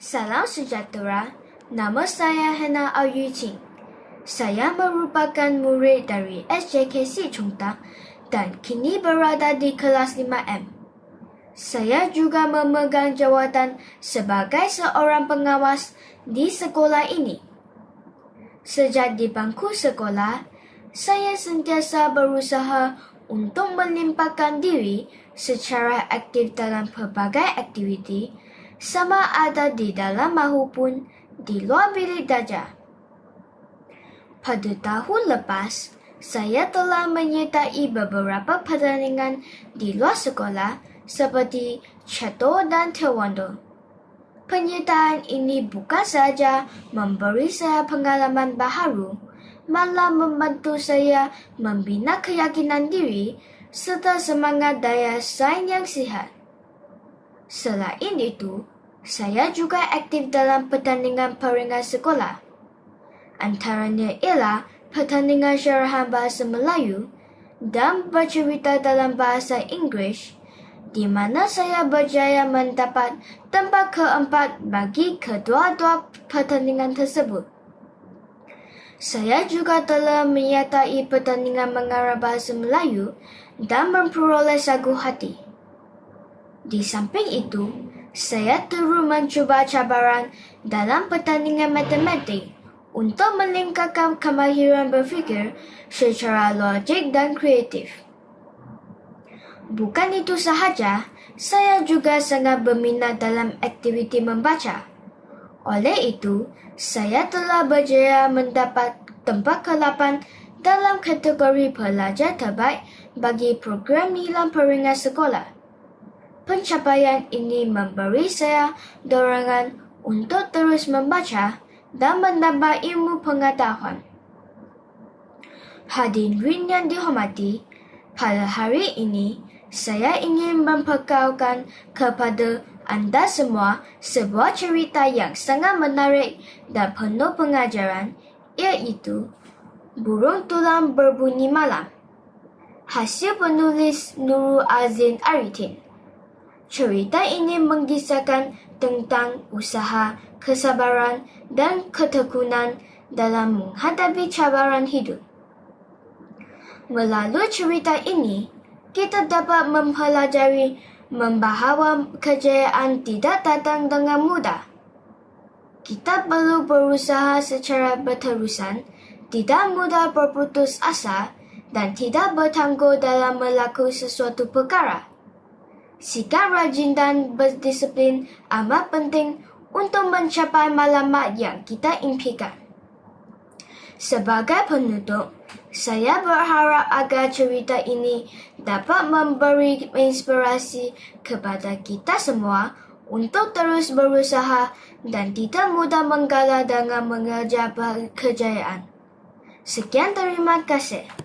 Salam sejahtera, nama saya Hana Ayu Ching. Saya merupakan murid dari SJKC Chungtang dan kini berada di kelas 5M. Saya juga memegang jawatan sebagai seorang pengawas di sekolah ini. Sejak di bangku sekolah, saya sentiasa berusaha untuk melimpahkan diri secara aktif dalam pelbagai aktiviti, sama ada di dalam maupun di luar bilik darjah. Pada tahun lepas, saya telah menyertai beberapa pertandingan di luar sekolah seperti catur dan taekwondo. Penyertaan ini bukan sahaja memberi saya pengalaman baharu, malah membantu saya membina keyakinan diri serta semangat daya saing yang sihat. Selain itu, saya juga aktif dalam pertandingan peringkat sekolah. Antaranya ialah pertandingan syarahan bahasa Melayu dan bercerita dalam bahasa Inggeris, di mana saya berjaya mendapat tempat keempat bagi kedua-dua pertandingan tersebut. Saya juga telah menyertai pertandingan mengarang bahasa Melayu dan memperoleh sagu hati. Di samping itu, saya terus mencuba cabaran dalam pertandingan matematik untuk meningkatkan kemahiran berfikir secara logik dan kreatif. Bukan itu sahaja, saya juga sangat berminat dalam aktiviti membaca. Oleh itu, saya telah berjaya mendapat tempat ke-8 dalam kategori pelajar terbaik bagi program nilai peringkat sekolah. Pencapaian ini memberi saya dorongan untuk terus membaca dan menambah ilmu pengetahuan. Hadirin yang dihormati, pada hari ini saya ingin memperkenalkan kepada anda semua sebuah cerita yang sangat menarik dan penuh pengajaran, iaitu Burung Tulang Berbunyi Malam. Hasil penulis Nurul Azin Arifin. Cerita ini mengisahkan tentang usaha, kesabaran dan ketekunan dalam menghadapi cabaran hidup. Melalui cerita ini, kita dapat mempelajari bahawa kejayaan tidak datang dengan mudah. Kita perlu berusaha secara berterusan, tidak mudah berputus asa dan tidak bertangguh dalam melakukan sesuatu perkara. Sikap rajin dan berdisiplin amat penting untuk mencapai matlamat yang kita impikan. Sebagai penutup, saya berharap agar cerita ini dapat memberi inspirasi kepada kita semua untuk terus berusaha dan tidak mudah mengalah dengan mengejar kejayaan. Sekian, terima kasih.